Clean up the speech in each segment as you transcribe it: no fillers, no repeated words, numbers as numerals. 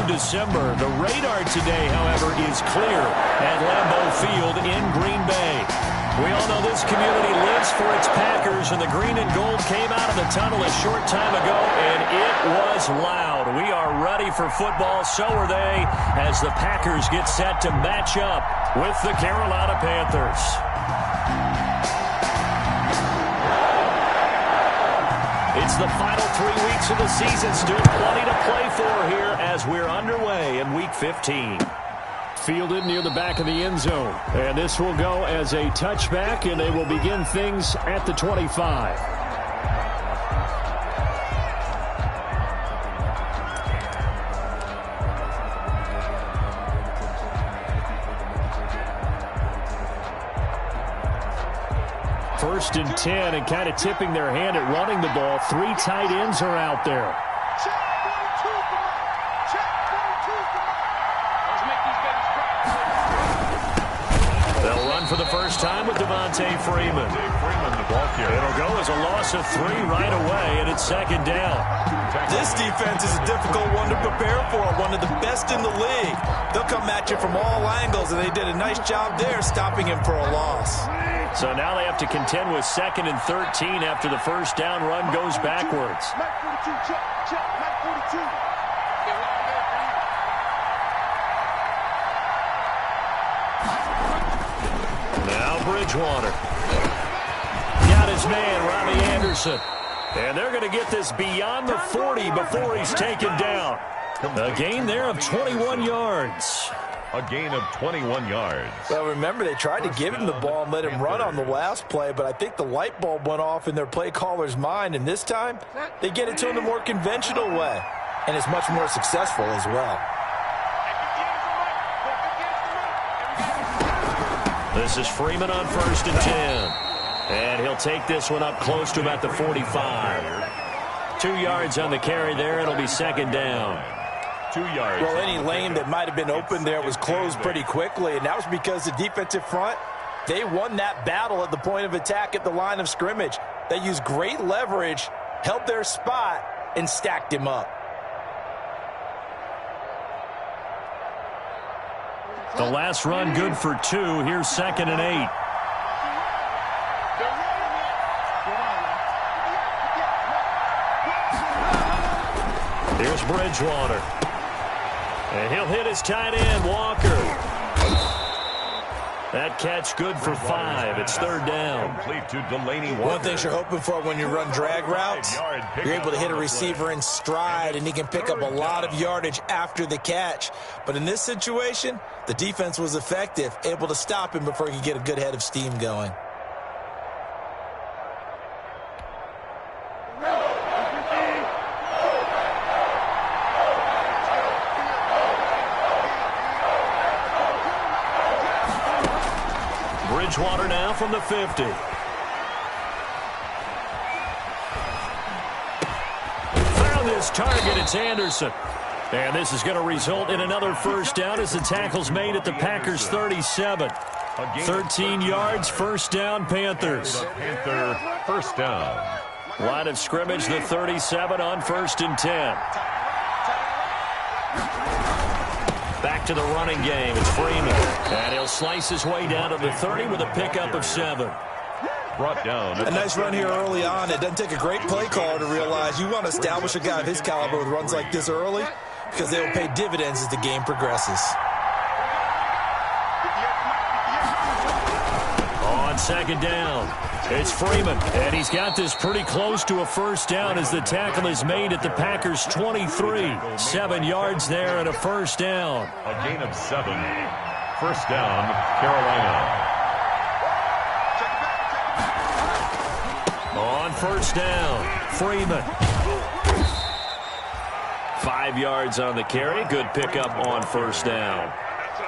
December. The radar today, however, is clear at Lambeau Field in Green Bay. We all know this community lives for its Packers, and the green and gold came out of the tunnel a short time ago, and it was loud. We are ready for football, so are they, as the Packers get set to match up with the Carolina Panthers. It's the final 3 weeks of the season. Still plenty to play for here as we're underway in Week 15. Fielded near the back of the end zone. And this will go as a touchback, and they will begin things at the 25. First and 10, and kind of tipping their hand at running the ball. 3 tight ends are out there. They'll run for the first time with Devontae Freeman. It'll go as a loss of 3 right away, and it's second down. This defense is a difficult one to prepare for, one of the best in the league. They'll come at you from all angles, and they did a nice job there stopping him for a loss. So now they have to contend with 2nd and 13 after the first down run goes backwards. Now Bridgewater. Got his man, Robbie Anderson. And they're going to get this beyond the 40 before he's taken down. A gain there of 21 yards. A gain of 21 yards. Well, remember, they tried to give him the ball and let him run on the last play, but I think the light bulb went off in their play caller's mind, and this time they get it to him the more conventional way, and it's much more successful as well. This is Freeman on 1st and 10. And he'll take this one up close to about the 45. 2 yards on the carry there. It'll be second down. 2 yards. Well, any lane that might have been open there was closed pretty quickly, and that was because the defensive front, they won that battle at the point of attack at the line of scrimmage. They used great leverage, held their spot, and stacked him up. The last run good for 2. Here's 2nd and 8. Here's Bridgewater. And he'll hit his tight end, Walker. That catch good for 5. It's 3rd down. Complete to Delaney Walker. One thing you're hoping for when you run drag routes, you're able to hit a receiver in stride, and he can pick up a lot of yardage after the catch. But in this situation, the defense was effective, able to stop him before he could get a good head of steam going. Bridgewater now from the 50. Found this target. It's Anderson. And this is going to result in another first down as the tackle's made at the Packers' 37. 13 yards, first down, Panthers. Panther first down. Line of scrimmage, the 37 on 1st and 10. Back to the running game. It's Freeman. And he'll slice his way down to the 30 with a pickup of 7. Brought down. A nice run here early on. It doesn't take a great play caller to realize you want to establish a guy of his caliber with runs like this early because they will pay dividends as the game progresses. On 2nd down, it's Freeman, and he's got this pretty close to a first down as the tackle is made at the Packers' 23. 7 yards there and a first down. A gain of 7. First down, Carolina. On first down, Freeman. 5 yards on the carry. Good pickup on first down.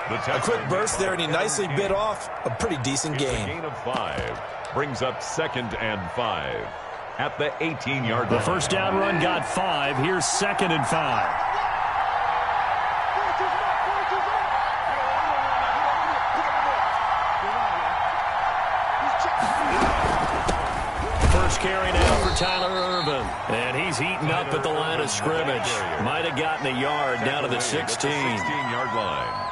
A quick burst there, and he nicely bit off a pretty decent gain. A gain of 5. Brings up 2nd and 5 at the 18-yard line. The first down run got 5. Here's 2nd and 5. First carry now for for Tyler Irvin. And he's heating up at the line of scrimmage. Might have gotten a yard down to the 16-yard line.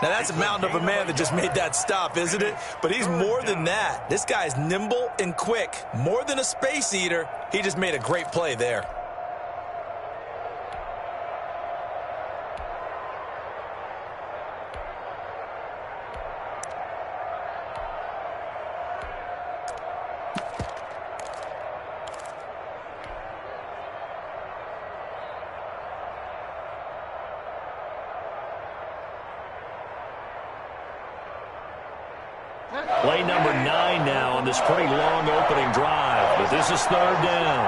Now, that's a mountain of a man that just made that stop, isn't it? But he's more than that. This guy's nimble and quick. More than a space eater. He just made a great play there. Play number 9 now on this pretty long opening drive. But this is third down.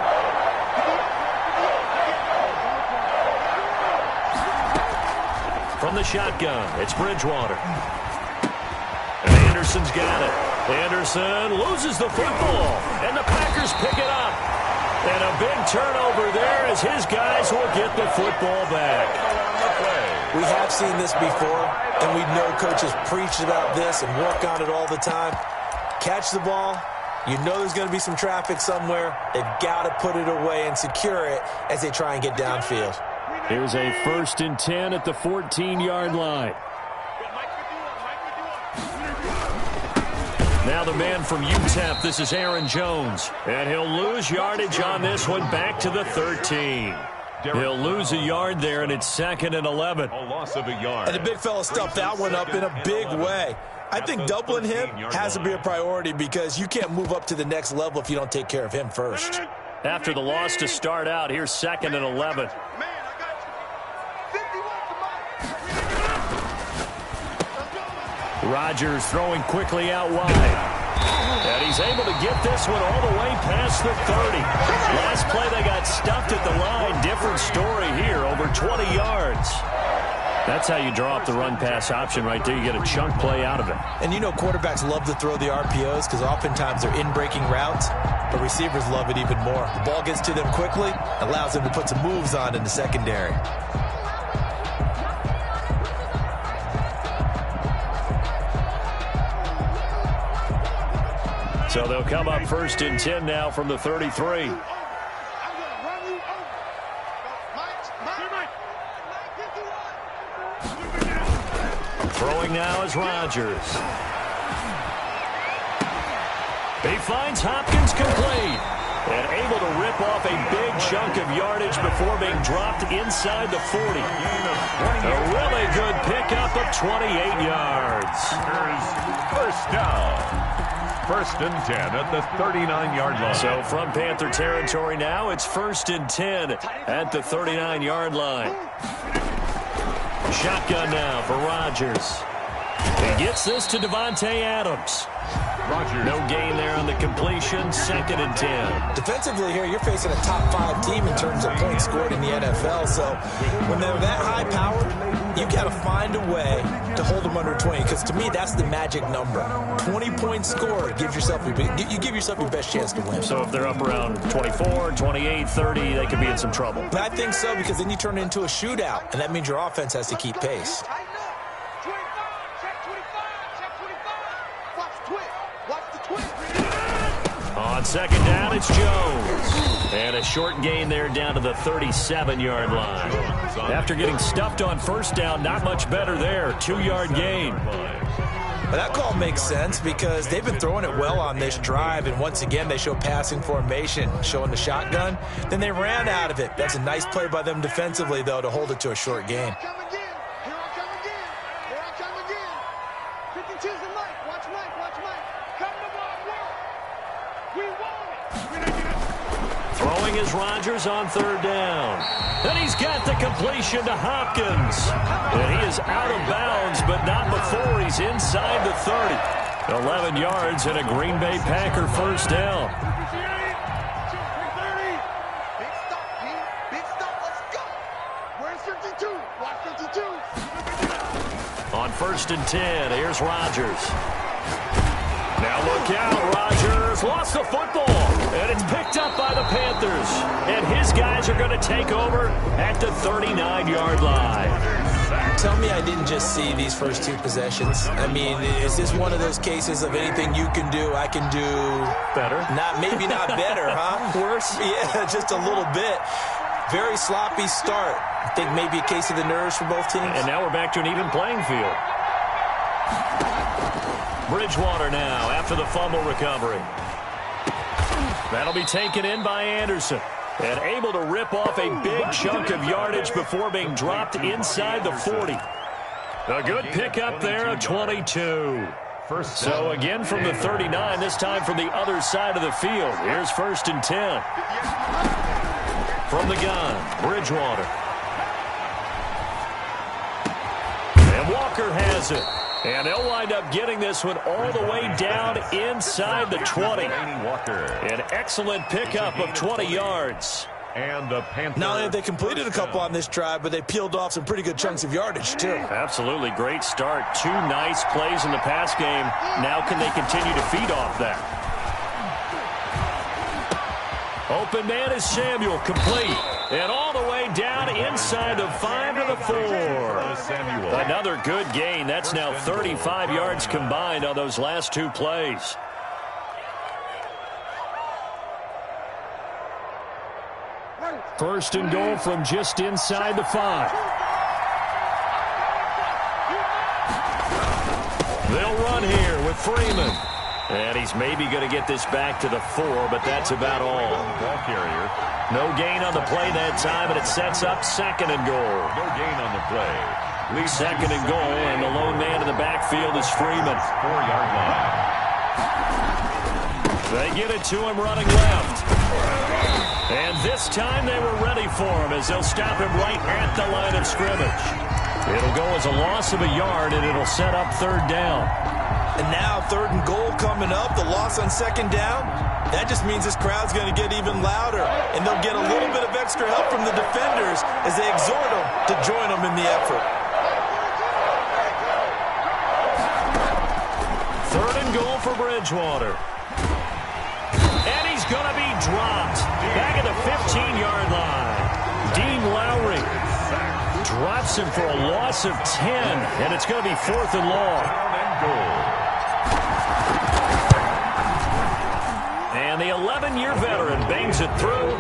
From the shotgun, it's Bridgewater. And Anderson's got it. Anderson loses the football. And the Packers pick it up. And a big turnover there as his guys will get the football back. We have seen this before, and we know coaches preach about this and work on it all the time. Catch the ball. You know there's going to be some traffic somewhere. They've got to put it away and secure it as they try and get downfield. Here's a 1st and 10 at the 14-yard line. Now the man from UTEP, this is Aaron Jones. And he'll lose yardage on this one back to the 13. He'll lose a yard there, and it's 2nd and 11. A loss of a yard. And the big fella stuffed that one up in a big way. I think doubling him has to be a priority because you can't move up to the next level if you don't take care of him first. After the loss to start out, here's 2nd and 11. Rodgers throwing quickly out wide. And he's able to get this one all the way past the 30. Last play they got stuffed at the line. Different story here, over 20 yards. That's how you draw up the run-pass option right there. You get a chunk play out of it. And you know quarterbacks love to throw the RPOs because oftentimes they're in-breaking routes, but receivers love it even more. The ball gets to them quickly, allows them to put some moves on in the secondary. So they'll come up 1st and 10 now from the 33. Throwing now is Rodgers. He finds Hopkins complete. And able to rip off a big chunk of yardage before being dropped inside the 40. A really good pickup of 28 yards. Here's first down. 1st and 10 at the 39-yard line. So from Panther territory now, it's 1st and 10 at the 39-yard line. Shotgun now for Rodgers. He gets this to Devontae Adams. Rodgers. No gain there on the completion. 2nd and 10. Defensively here, you're facing a top 5 team in terms of points scored in the NFL. So when they're that high powered, you got to find a way to hold them under 20. Because to me, that's the magic number. 20 points scored gives yourself you give yourself your best chance to win. So if they're up around 24, 28, 30, they could be in some trouble. But I think so because then you turn it into a shootout, and that means your offense has to keep pace. On 2nd down, it's Jones. And a short gain there down to the 37-yard line. After getting stuffed on 1st down, not much better there. 2-yard gain. But that call makes sense because they've been throwing it well on this drive, and once again they show passing formation, showing the shotgun. Then they ran out of it. That's a nice play by them defensively, though, to hold it to a short gain. Throwing is Rodgers on 3rd down. And he's got the completion to Hopkins. And he is out of bounds, but not before he's inside the 30. 11 yards and a Green Bay Packer 1st down. On 1st and 10, here's Rodgers. Now look out, Rodgers lost the football, and it's picked up by the Panthers. And his guys are going to take over at the 39-yard line. Tell me I didn't just see these first two possessions. I mean, is this one of those cases of anything you can do, I can do better? Maybe not better, huh? Worse? Yeah, just a little bit. Very sloppy start. I think maybe a case of the nerves for both teams. And now we're back to an even playing field. Bridgewater now after the fumble recovery. That'll be taken in by Anderson. And able to rip off a big chunk of yardage before being dropped inside the 40. A good pickup there, a 22. So again from the 39, this time from the other side of the field. Here's 1st and 10. From the gun, Bridgewater. And Walker has it. And they'll wind up getting this one all the way down inside the 20. An excellent pickup of 20 yards. And the Panthers. Not only have they completed a couple on this drive, but they peeled off some pretty good chunks of yardage, too. Absolutely great start. 2 nice plays in the pass game. Now can they continue to feed off that? Open man is Samuel, complete. And all the way down inside the 5 to the 4. Another good gain. That's now 35 yards combined on those last 2 plays. First and goal from just inside the 5. They'll run here with Freeman. And he's maybe going to get this back to the 4, but that's about all. Ball carrier. No gain on the play that time, and it sets up 2nd and goal. No gain on the play. Lead 2nd and goal, and the lone man in the backfield is Freeman. 4-yard line. They get it to him running left. And this time they were ready for him as they'll stop him right at the line of scrimmage. It'll go as a loss of a yard, and it'll set up 3rd down. And now 3rd and goal coming up, the loss on 2nd down. That just means this crowd's going to get even louder. And they'll get a little bit of extra help from the defenders as they exhort them to join them in the effort. 3rd and goal for Bridgewater. And he's going to be dropped. Back at the 15-yard line. Dean Lowry drops him for a loss of 10. And it's going to be 4th and long. And the 11-year veteran bangs it through.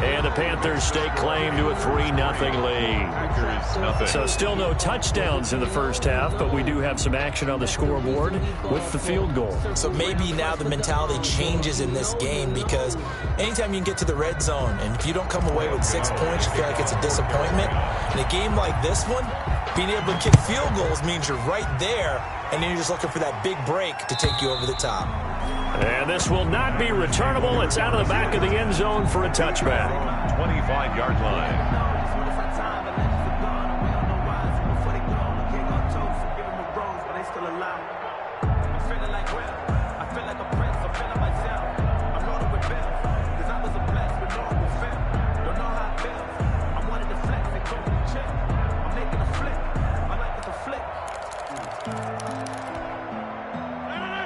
And the Panthers stake claim to a 3-0 lead. So still no touchdowns in the first half, but we do have some action on the scoreboard with the field goal. So maybe now the mentality changes in this game because anytime you can get to the red zone, and if you don't come away with 6 points, you feel like it's a disappointment. In a game like this one, being able to kick field goals means you're right there, and then you're just looking for that big break to take you over the top. And this will not be returnable. It's out of the back of the end zone for a touchback. 25-yard line.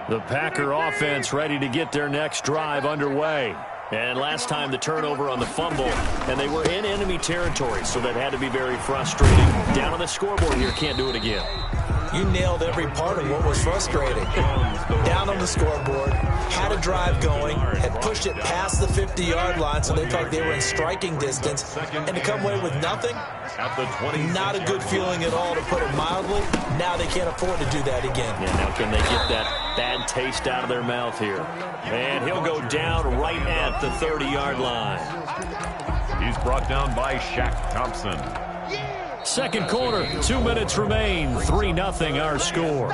The Packer offense ready to get their next drive underway. And last time the turnover on the fumble, and they were in enemy territory, so that had to be very frustrating. Down on the scoreboard here, can't do it again. You nailed every part of what was frustrating. Down on the scoreboard, had a drive going, had pushed it past the 50-yard line, so they felt like they were in striking distance, and to come away with nothing, not a good feeling at all, to put it mildly. Now they can't afford to do that again. Yeah, now can they get that bad taste out of their mouth here? And he'll go down right at the 30-yard line. He's brought down by Shaq Thompson. Second quarter, 2 minutes remain. 3-0 our score.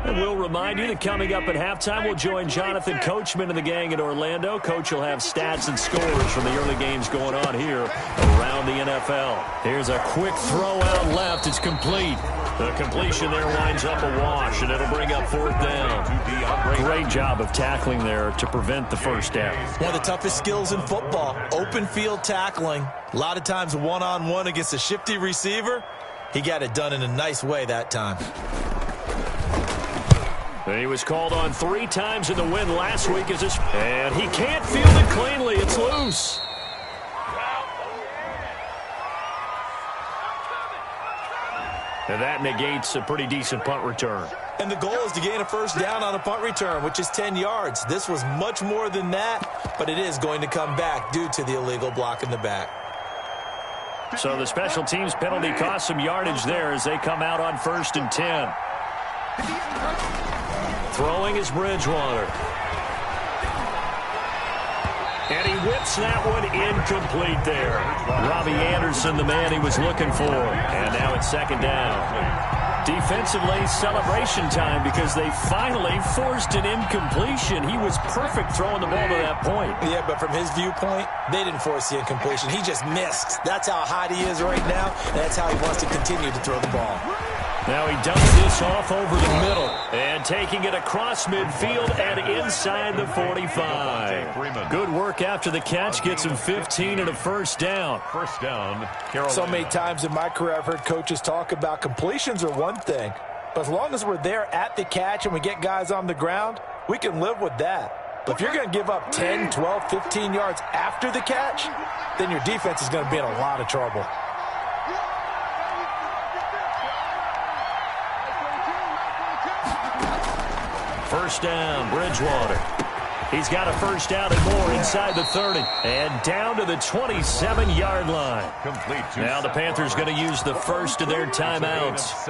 And we'll remind you that coming up at halftime, we'll join Jonathan Coachman and the gang in Orlando. Coach will have stats and scores from the early games going on here around the NFL. Here's a quick throw out left. It's complete. The completion there winds up a wash, and it'll bring up 4th down. Great job of tackling there to prevent the first down. One of the toughest skills in football, open field tackling. A lot of times one-on-one against a shifty receiver. He got it done in a nice way that time. He was called on 3 times in the win last week. And he can't field it cleanly. It's loose. And that negates a pretty decent punt return. And the goal is to gain a first down on a punt return, which is 10 yards. This was much more than that, but it is going to come back due to the illegal block in the back. So the special teams penalty cost some yardage there as they come out on 1st and 10. Throwing is Bridgewater. And he whips that one incomplete there. Robbie Anderson, the man he was looking for. And now it's 2nd down. Defensively, celebration time because they finally forced an incompletion. He was perfect throwing the ball to that point. Yeah, but from his viewpoint, they didn't force the incompletion. He just missed. That's how hot he is right now, and that's how he wants to continue to throw the ball. Now he dumps this off over the middle and taking it across midfield and inside the 45. Good work after the catch. Gets him 15 and a first down. First down, Carolina. So many times in my career I've heard coaches talk about completions are one thing, but as long as we're there at the catch and we get guys on the ground, we can live with that. But if you're going to give up 10, 12, 15 yards after the catch, then your defense is going to be in a lot of trouble. First down, Bridgewater. He's got a first down and more inside the 30. And down to the 27-yard line. Now the Panthers going to use the first of their timeouts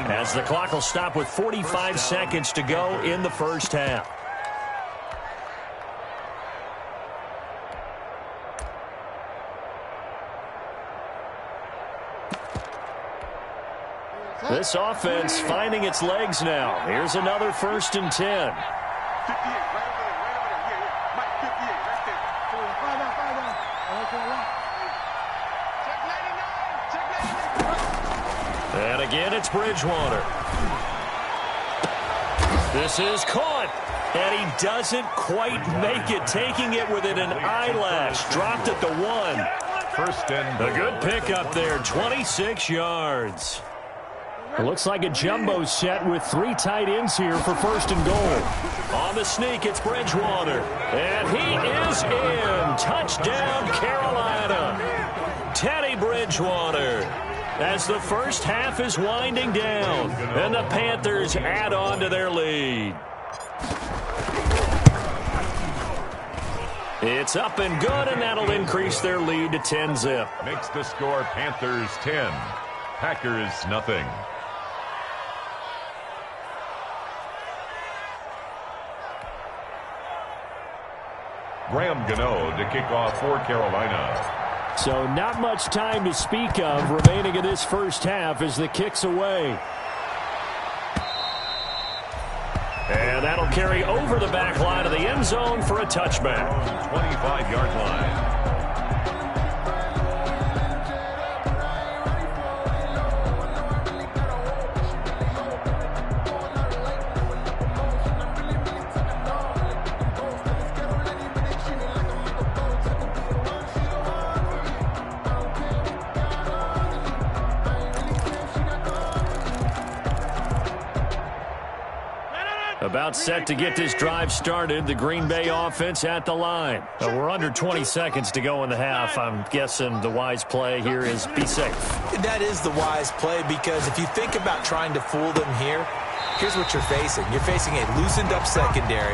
as the clock will stop with 45 seconds to go in the first half. This offense finding its legs now. Here's another 1st and 10. And again, it's Bridgewater. This is caught. And he doesn't quite make it, taking it within an eyelash. Dropped at the 1. First and a good pickup there, 26 yards. It looks like a jumbo set with 3 tight ends here for 1st and goal. On the sneak, it's Bridgewater. And he is in. Touchdown, Carolina. Teddy Bridgewater. As the first half is winding down. And the Panthers add on to their lead. It's up and good, and that'll increase their lead to 10-zip. Makes the score Panthers 10, Packers nothing. Graham Gano to kick off for Carolina. So not much time to speak of remaining in this first half as the kick's away. And that'll carry over the back line of the end zone for a touchback. 25-yard line. About set to get this drive started. The Green Bay offense at the line. We're under 20 seconds to go in the half. I'm guessing the wise play here is be safe. That is the wise play because if you think about trying to fool them here, here's what you're facing. You're facing a loosened up secondary,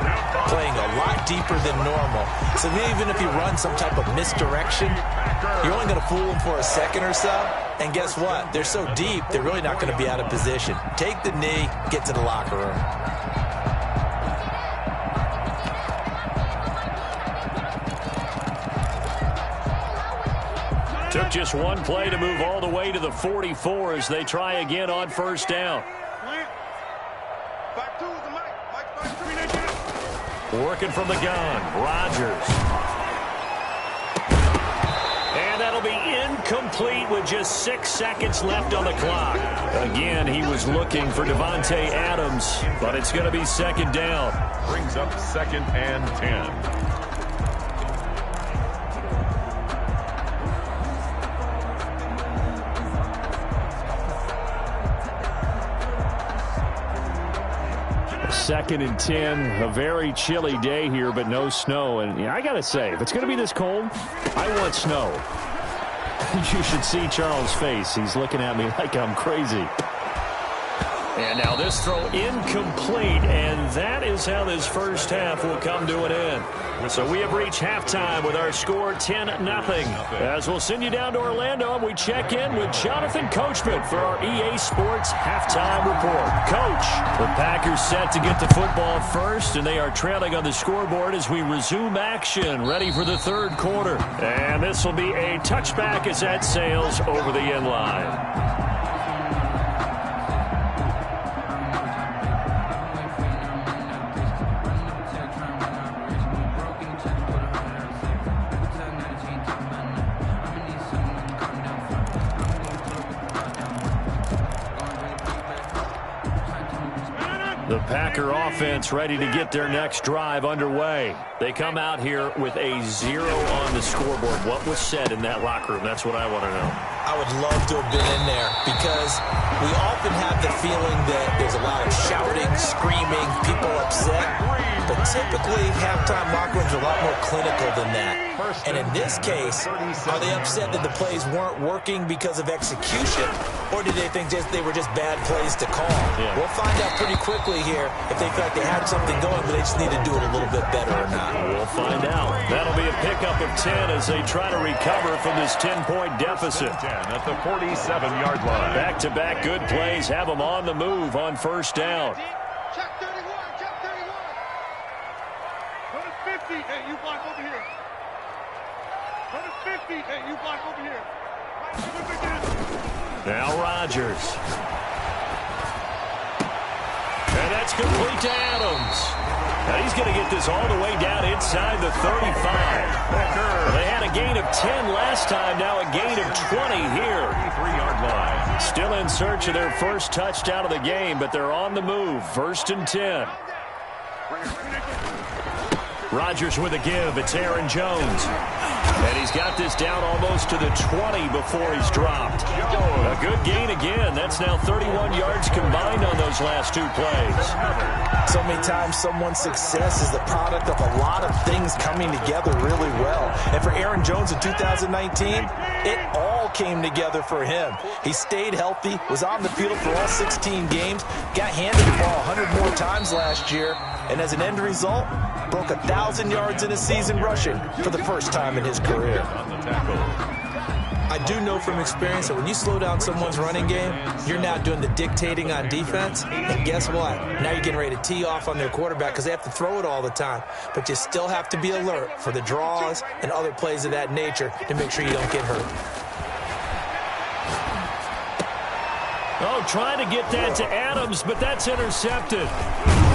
playing a lot deeper than normal. So even if you run some type of misdirection, you're only going to fool them for a second or so. And guess what? They're so deep, they're really not going to be out of position. Take the knee, get to the locker room. Took just one play to move all the way to the 44 as they try again on first down. Working from the gun, Rodgers. And that'll be incomplete with just 6 seconds left on the clock. Again, he was looking for Devontae Adams, but it's going to be second down. Brings up 2nd and 10. 2nd and 10, a very chilly day here, but no snow. And I got to say, if it's going to be this cold, I want snow. You should see Charles' face. He's looking at me like I'm crazy. And now this throw incomplete, and that is how this first half will come to an end. So we have reached halftime with our score 10-0. As we'll send you down to Orlando, and we check in with Jonathan Coachman for our EA Sports Halftime Report. Coach, the Packers set to get the football first, and they are trailing on the scoreboard as we resume action, ready for the third quarter. And this will be a touchback as that sails over the end line. The Packer offense ready to get their next drive underway. They come out here with a 0 on the scoreboard. What was said in that locker room? That's what I want to know. I would love to have been in there because we often have the feeling that there's a lot of shouting, screaming, people upset. But typically, halftime locker rooms are a lot more clinical than that. And in this case, are they upset that the plays weren't working because of execution, or did they think they were just bad plays to call? Yeah. We'll find out pretty quickly here if they feel like they had something going, but they just need to do it a little bit better or not. We'll find out. That'll be a pickup of 10 as they try to recover from this 10-point deficit. 10 at the 47-yard line. Back-to-back good plays have them on the move on first down. Check 31, check 31. Go to 50, hey, you block over here. Go to 50, hey, you block over here. Now Rodgers. And that's complete to Adams. Now he's going to get this all the way down inside the 35. They had a gain of 10 last time, now a gain of 20 here. 33-yard line. Still in search of their first touchdown of the game, but they're on the move. 1st and 10. Rodgers with a give. It's Aaron Jones. And he's got this down almost to the 20 before he's dropped. A good gain again. That's now 31 yards combined on those last two plays. So many times someone's success is the product of a lot of things coming together really well. And for Aaron Jones in 2019, it all came together for him. He stayed healthy, was on the field for all 16 games, got handed the ball 100 more times last year, and as an end result, broke 1,000 yards in a season rushing for the first time in his career. On the tackle. I do know from experience that when you slow down someone's running game, you're now doing the dictating on defense. And guess what? Now you're getting ready to tee off on their quarterback because they have to throw it all the time. But you still have to be alert for the draws and other plays of that nature to make sure you don't get hurt. Oh, trying to get that to Adams, but that's intercepted.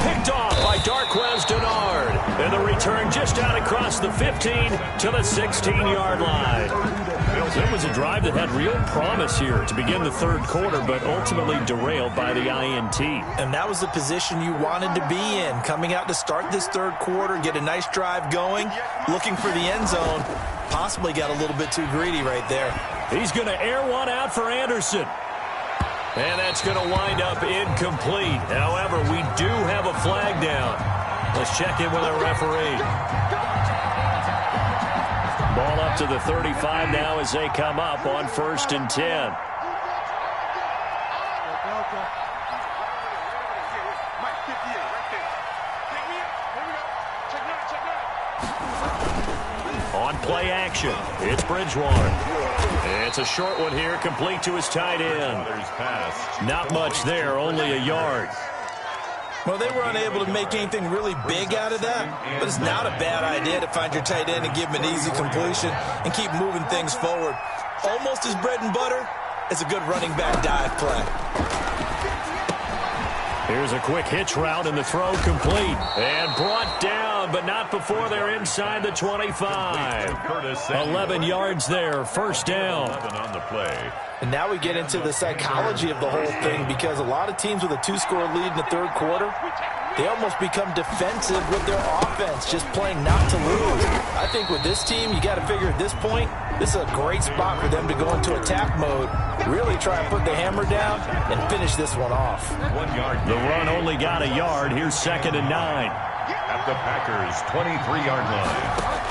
Picked off by Darquez Denard. And the return just out across the 15 to the 16-yard line. It was a drive that had real promise here to begin the third quarter, but ultimately derailed by the INT. And that was the position you wanted to be in, coming out to start this third quarter, get a nice drive going, looking for the end zone. Possibly got a little bit too greedy right there. He's going to air one out for Anderson. And that's going to wind up incomplete. However, we do have a flag down. Let's check in with our referee. Ball up to the 35 now as they come up on 1st and 10. On play action, it's Bridgewater. It's a short one here, complete to his tight end. Not much there, only a yard. Well, they were unable to make anything really big out of that, but it's not a bad idea to find your tight end and give him an easy completion and keep moving things forward. Almost as bread and butter as a good running back dive play. Here's a quick hitch route and the throw complete. And brought down, but not before they're inside the 25. 11 yards there, first down. 11 on the play. And now we get into the psychology of the whole thing because a lot of teams with a 2-score lead in the third quarter, They almost become defensive with their offense, just playing not to lose. I think with this team, you got to figure at this point, this is a great spot for them to go into attack mode, really try and put the hammer down and finish this one off. 1 yard. The run only got a yard. Here's 2nd and 9. At the Packers' 23-yard line.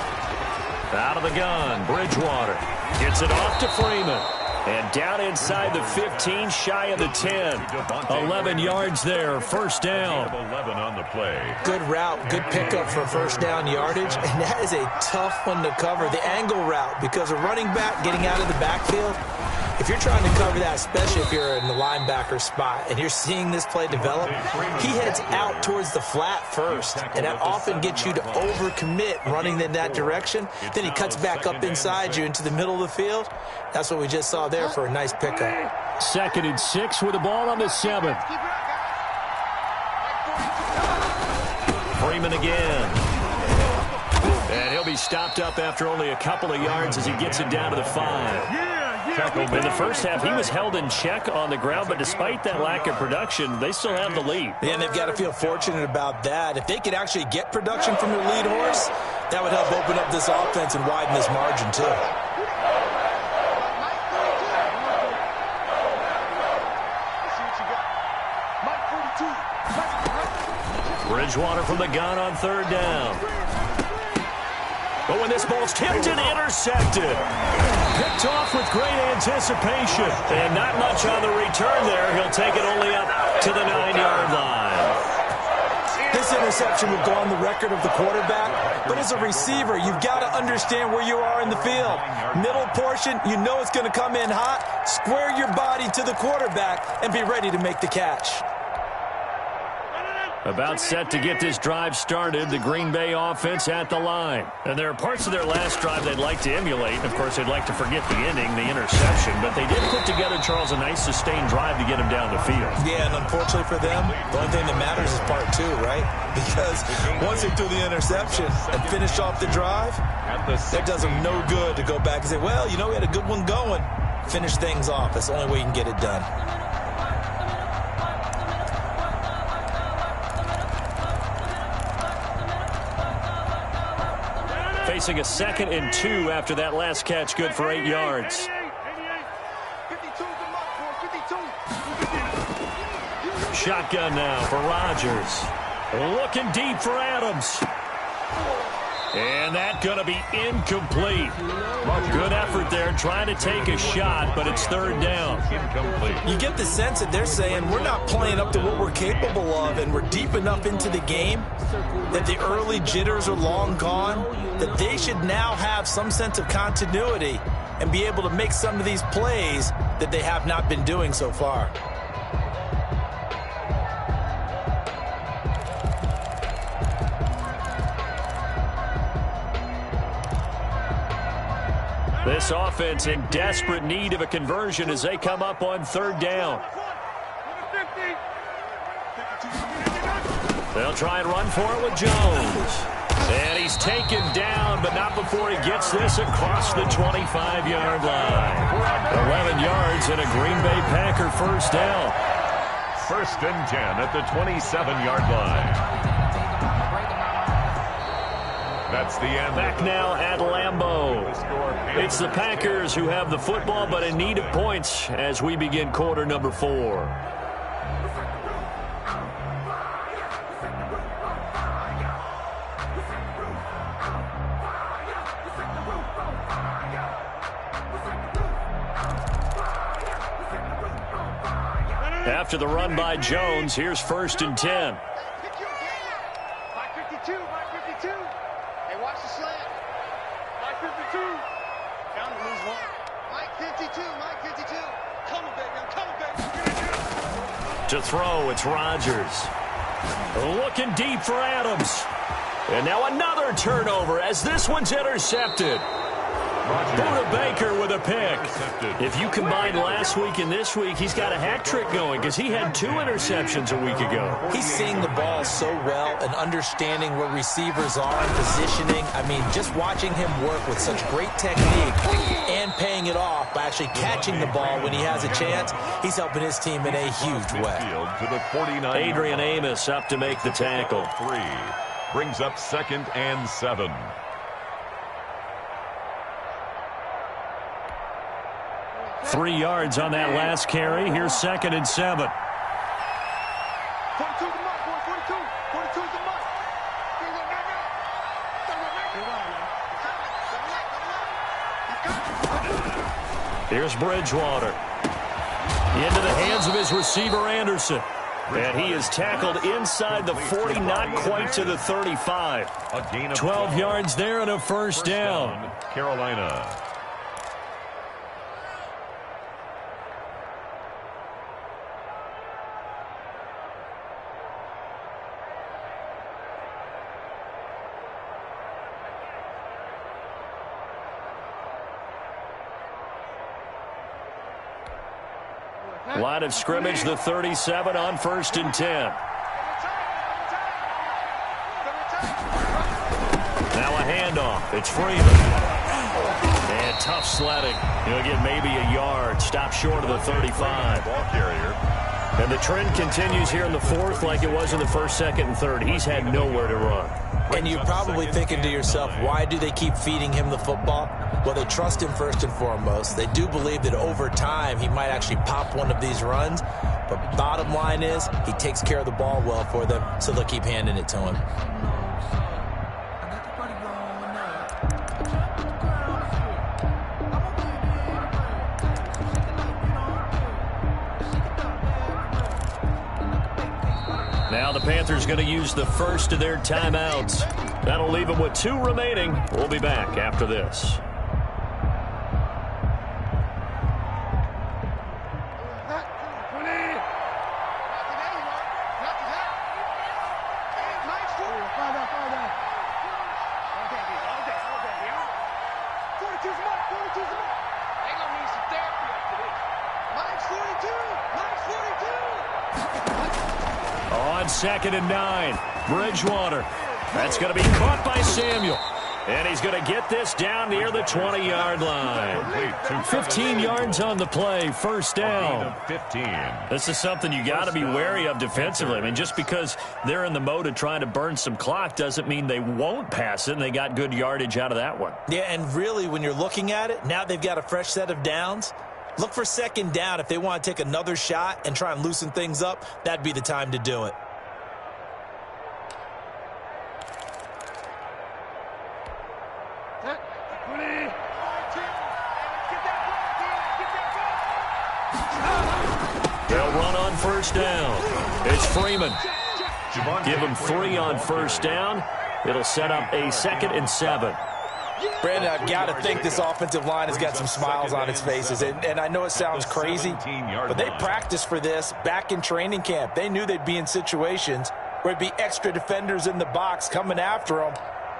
Out of the gun, Bridgewater gets it off to Freeman. And down inside the 15, shy of the 10. 11 yards there, first down. 11 on the play. Good route, good pickup for first down yardage, and that is a tough one to cover, the angle route, because a running back getting out of the backfield, if you're trying to cover that, especially if you're in the linebacker spot, and you're seeing this play develop, he heads out towards the flat first, and that often gets you to overcommit running in that direction. Then he cuts back up inside you into the middle of the field. That's what we just saw there for a nice pickup. 2nd and 6 with the ball on the 7. Freeman again. And he'll be stopped up after only a couple of yards as he gets it down to the 5. In the first half, he was held in check on the ground, but despite that lack of production, they still have the lead. And they've got to feel fortunate about that. If they could actually get production from their lead horse, that would help open up this offense and widen this margin, too. Bridgewater from the gun on 3rd down. But when this ball's tipped and intercepted. Picked off with great anticipation. And not much on the return there. He'll take it only up to the 9-yard line. This interception will go on the record of the quarterback. But as a receiver, you've got to understand where you are in the field. Middle portion, you know it's going to come in hot. Square your body to the quarterback and be ready to make the catch. About set to get this drive started, the Green Bay offense at the line. And there are parts of their last drive they'd like to emulate. Of course, they'd like to forget the ending, the interception. But they did put together, Charles, a nice sustained drive to get him down the field. Yeah, and unfortunately for them, the only thing that matters is part 2, right? Because once they threw the interception and finished off the drive, that does them no good to go back and say, well, you know, we had a good one going. Finish things off. That's the only way you can get it done. Facing a 2nd and 2 after that last catch, good for 8 yards. Shotgun now for Rodgers. Looking deep for Adams. And that's going to be incomplete. Good effort there, trying to take a shot, but it's 3rd down. Incomplete. You get the sense that they're saying we're not playing up to what we're capable of, and we're deep enough into the game that the early jitters are long gone, that they should now have some sense of continuity and be able to make some of these plays that they have not been doing so far. This offense in desperate need of a conversion as they come up on 3rd down. They'll try and run for it with Jones. And he's taken down, but not before he gets this across the 25-yard line. 11 yards and a Green Bay Packer first down. 1st and 10 at the 27-yard line. That's the end. Back now at Lambeau. It's the Packers who have the football, but in need of points as we begin quarter number 4. After the run by Jones, here's 1st and 10. To throw, it's Rodgers. Looking deep for Adams. And now another turnover as this one's intercepted. Buda Baker with a pick. If you combine last week and this week, he's got a hat trick going because he had 2 interceptions a week ago. He's seeing the ball so well and understanding where receivers are and positioning. I mean, just watching him work with such great technique and paying it off by actually catching the ball when he has a chance, he's helping his team in a huge way. Adrian Amos up to make the tackle. 3 brings up 2nd and 7. Three yards on that last carry. Here's 2nd and 7. 42 the mark, boy. 42. 42 the mark. Here's Bridgewater. Into the hands of his receiver, Anderson. And he is tackled inside the 40, not quite to the 35. 12 yards there and a first down. Carolina. Line of scrimmage, the 37 on 1st and 10. Now a handoff. It's Freeman. And tough sledding. He'll get maybe a yard. Stop short of the 35. Ball carrier. And the trend continues here in the 4th like it was in the 1st, 2nd, and 3rd. He's had nowhere to run. And you're probably thinking to yourself, why do they keep feeding him the football? Well, they trust him first and foremost. They do believe that over time he might actually pop one of these runs. But bottom line is he takes care of the ball well for them, so they'll keep handing it to him. Now the Panthers going to use the first of their timeouts. That'll leave them with 2 remaining. We'll be back after this. On 2nd and 9, Bridgewater. That's going to be caught by Samuel. And he's going to get this down near the 20-yard line. 15 yards on the play, first down. 15. This is something you got to be wary of defensively. I mean, just because they're in the mode of trying to burn some clock doesn't mean they won't pass it, and they got good yardage out of that one. Yeah, and really, when you're looking at it, now they've got a fresh set of downs. Look for 2nd down. If they want to take another shot and try and loosen things up, that'd be the time to do it. They'll run on first down. It's Freeman. Give him 3 on first down. It'll set up a 2nd and 7. Brandon, I've got to think this offensive line has got some smiles on its faces. And I know it sounds crazy, but they practiced for this back in training camp. They knew they'd be in situations where it'd be extra defenders in the box coming after them,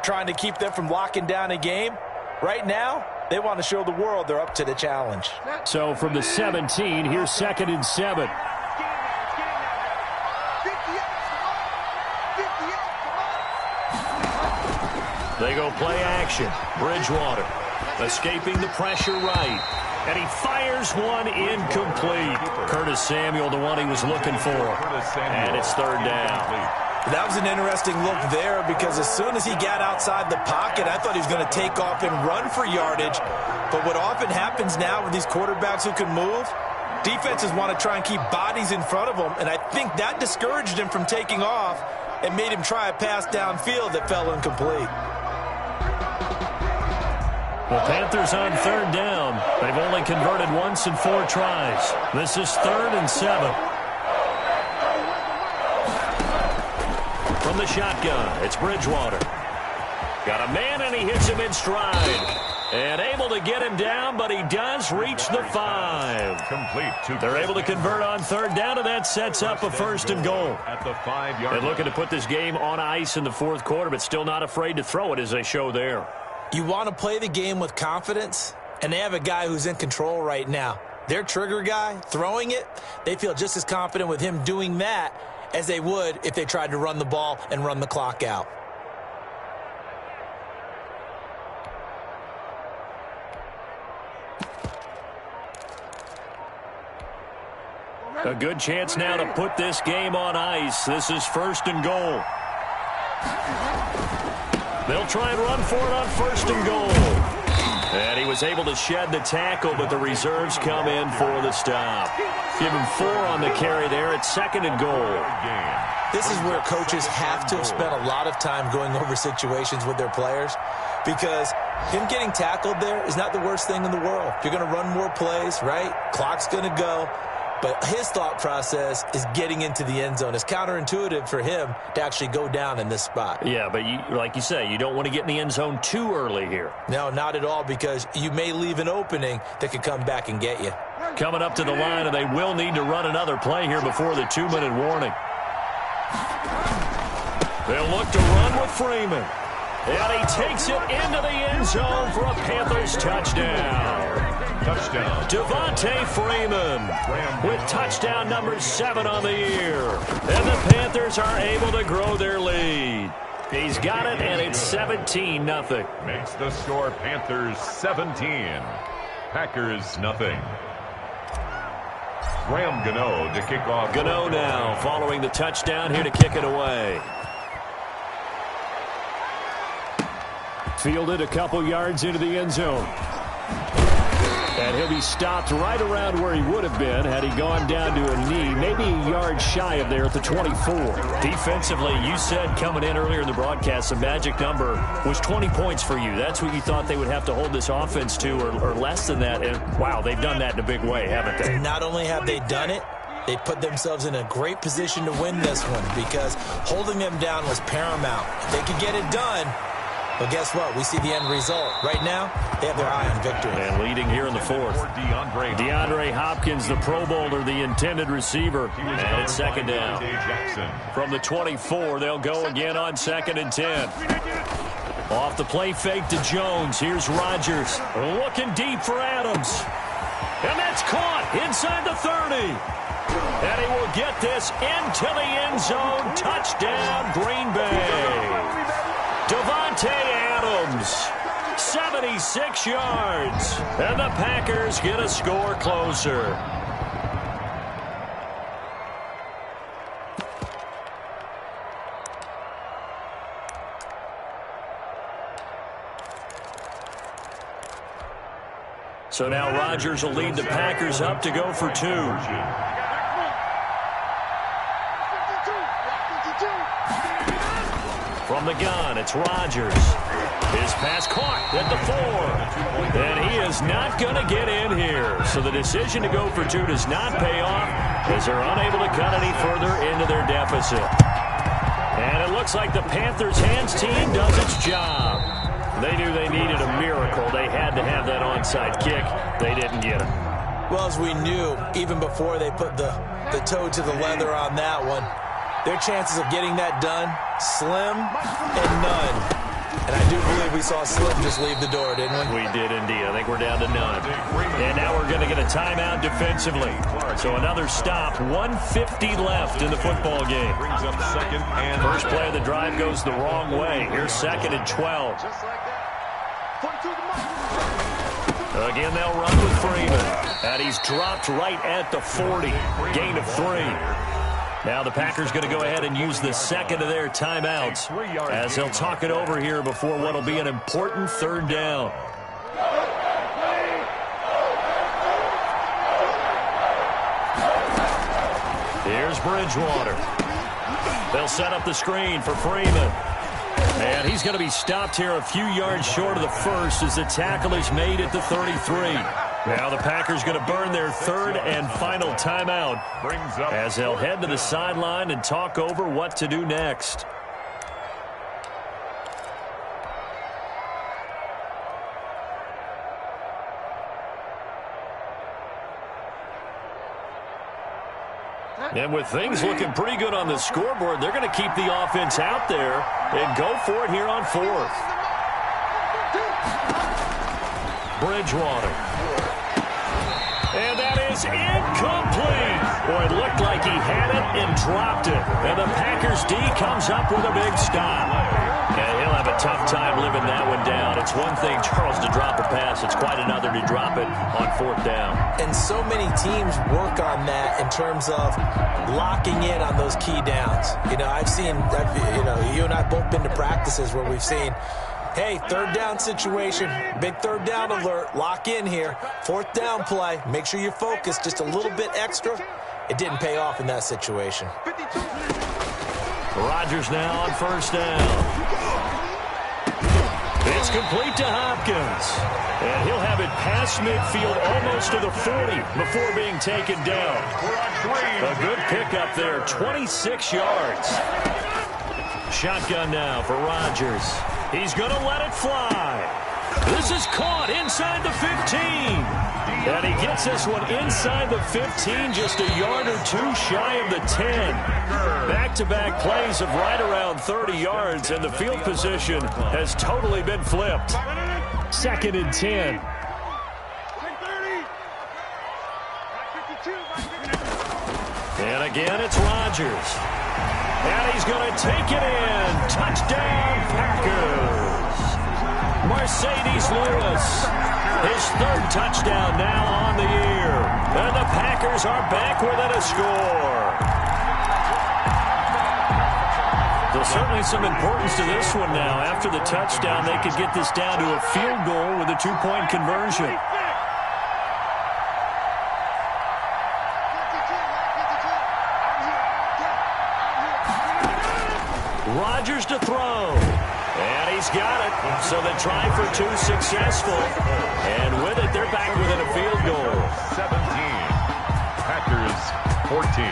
trying to keep them from locking down a game. Right now, they want to show the world they're up to the challenge. So from the 17, here's 2nd and 7. They go play action. Bridgewater escaping the pressure right. And he fires one incomplete. Curtis Samuel, the one he was looking for. And it's 3rd down. That was an interesting look there because as soon as he got outside the pocket, I thought he was going to take off and run for yardage. But what often happens now with these quarterbacks who can move, defenses want to try and keep bodies in front of them. And I think that discouraged him from taking off and made him try a pass downfield that fell incomplete. The Panthers on 3rd down. They've only converted once in 4 tries. This is 3rd and 7. From the shotgun, it's Bridgewater. Got a man, and he hits him in stride. And able to get him down, but he does reach the 5. Complete. They're able to convert on 3rd down, and that sets up a 1st and goal. At the 5-yard And looking to put this game on ice in the 4th quarter, but still not afraid to throw it as they show there. You want to play the game with confidence, and they have a guy who's in control right now. Their trigger guy, throwing it, they feel just as confident with him doing that as they would if they tried to run the ball and run the clock out. A good chance now to put this game on ice. This is 1st and goal. They'll try and run for it on 1st and goal. And he was able to shed the tackle, but the reserves come in for the stop. Give him 4 on the carry there at 2nd and goal. This is where coaches have to have spent a lot of time going over situations with their players, because him getting tackled there is not the worst thing in the world. You're going to run more plays, right? Clock's going to go. But his thought process is getting into the end zone. It's counterintuitive for him to actually go down in this spot. Yeah, but like you say, you don't want to get in the end zone too early here. No, not at all, because you may leave an opening that could come back and get you. Coming up to the line, and they will need to run another play here before the 2-minute warning. They'll look to run with Freeman. And he takes it into the end zone for a Panthers touchdown. Touchdown. Devontae Freeman with touchdown number 7 on the year. And the Panthers are able to grow their lead. He's got it, and it's 17-0. Makes the score Panthers 17. Packers nothing. Graham Gano to kick off. Gano now following the touchdown here to kick it away. Fielded a couple yards into the end zone. And he'll be stopped right around where he would have been had he gone down to a knee, maybe a yard shy of there at the 24. Defensively, you said coming in earlier in the broadcast, the magic number was 20 points for you. That's what you thought they would have to hold this offense to, or less than that. And, wow, they've done that in a big way, haven't they? Not only have they done it, they put themselves in a great position to win this one, because holding them down was paramount. If they could get it done, but guess what? We see the end result. Right now, they have their eye on victory. And leading here in the 4th. DeAndre Hopkins, the Pro Bowler, the intended receiver. And it's 2nd down. From the 24, they'll go again on 2nd and 10. Off the play fake to Jones. Here's Rodgers. Looking deep for Adams. And that's caught inside the 30. And he will get this into the end zone. Touchdown, Green Bay. Devontae Adams, 76 yards, and the Packers get a score closer. So now Rodgers will lead the Packers up to go for 2. From the gun, it's Rodgers. His pass caught at the 4. And he is not going to get in here. So the decision to go for 2 does not pay off, as they're unable to cut any further into their deficit. And it looks like the Panthers' hands team does its job. They knew they needed a miracle. They had to have that onside kick. They didn't get it. Well, as we knew, even before they put the toe to the leather on that one, their chances of getting that done, slim and none. And I do believe we saw Slim just leave the door, didn't we? We did indeed. I think we're down to none. And now we're going to get a timeout defensively. So another stop, 1:50 left in the football game. First play of the drive goes the wrong way. Here's 2nd and 12. Again, they'll run with Freeman. And he's dropped right at the 40. Gain of 3. Now the Packers going to go ahead and use the 2nd of their timeouts as they'll talk it over here before what will be an important 3rd down. Here's Bridgewater. They'll set up the screen for Freeman. And he's going to be stopped here a few yards short of the 1st as the tackle is made at the 33. Now the Packers going to burn their 3rd and final timeout as they'll head to the sideline and talk over what to do next. And with things looking pretty good on the scoreboard, they're going to keep the offense out there and go for it here on 4th. Bridgewater. And that is incomplete. Boy, it looked like he had it and dropped it. And the Packers D comes up with a big stop. And he'll have a tough time living that one down. It's one thing, Charles, to drop a pass. It's quite another to drop it on 4th down. And so many teams work on that in terms of locking in on those key downs. You know, you and I both been to practices where we've seen, hey, 3rd down situation, big 3rd down alert, lock in here. 4th down play, make sure you're focused just a little bit extra. It didn't pay off in that situation. Rodgers now on 1st down. It's complete to Hopkins. And he'll have it past midfield almost to the 40 before being taken down. A good pickup there, 26 yards. Shotgun now for Rodgers. He's going to let it fly. This is caught inside the 15. And he gets this one inside the 15, just a yard or 2 shy of the 10. Back-to-back plays of right around 30 yards, and the field position has totally been flipped. 2nd and 10. And again, it's Rodgers. And he's going to take it in. Touchdown, Packers. Mercedes Lewis. His 3rd touchdown now on the year. And the Packers are back within a score. There's certainly some importance to this one now. After the touchdown, they could get this down to a field goal with a 2-point conversion. Rodgers to throw. And he's got it. So they try for 2 successful. And with it, they're back within a field goal. 17. Packers 14.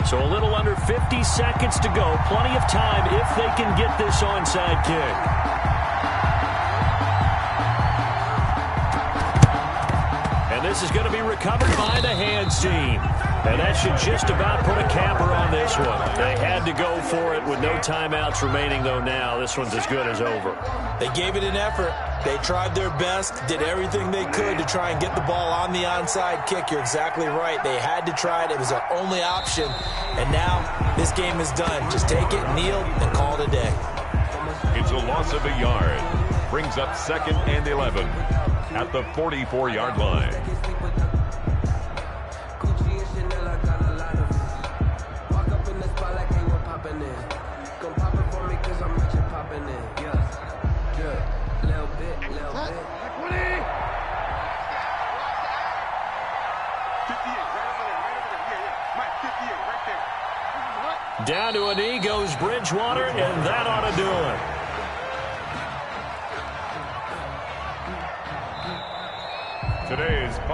So a little under 50 seconds to go. Plenty of time if they can get this onside kick. And this is going to be recovered by the hands team. And that should just about put a capper on this one. They had to go for it with no timeouts remaining, though now. This one's as good as over. They gave it an effort. They tried their best, did everything they could to try and get the ball on the onside kick. You're exactly right. They had to try it. It was their only option. And now this game is done. Just take it, kneel, and call it a day. It's a loss of a yard. Brings up 2nd and 11 at the 44-yard line. Down to a knee goes Bridgewater, and that ought to do it.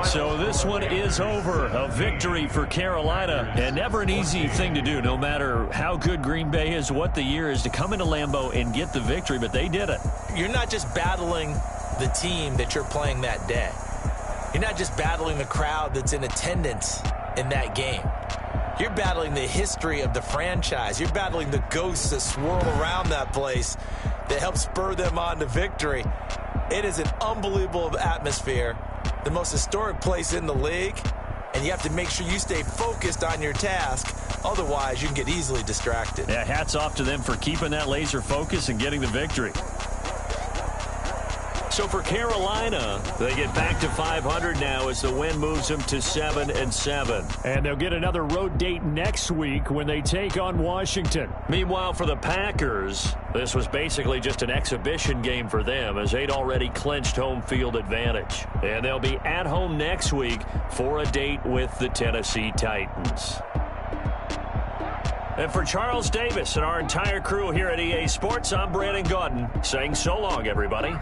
So this one is over. A victory for Carolina, and never an easy thing to do, no matter how good Green Bay is, what the year is, to come into Lambeau and get the victory, but they did it. You're not just battling the team that you're playing that day. You're not just battling the crowd that's in attendance in that game. You're battling the history of the franchise. You're battling the ghosts that swirl around that place that help spur them on to victory. It is an unbelievable atmosphere, the most historic place in the league, and you have to make sure you stay focused on your task. Otherwise, you can get easily distracted. Yeah, hats off to them for keeping that laser focus and getting the victory. So for Carolina, they get back to 500 now as the win moves them to 7-7. And they'll get another road date next week when they take on Washington. Meanwhile, for the Packers, this was basically just an exhibition game for them as they'd already clinched home field advantage. And they'll be at home next week for a date with the Tennessee Titans. And for Charles Davis and our entire crew here at EA Sports, I'm Brandon Gaudin saying so long, everybody.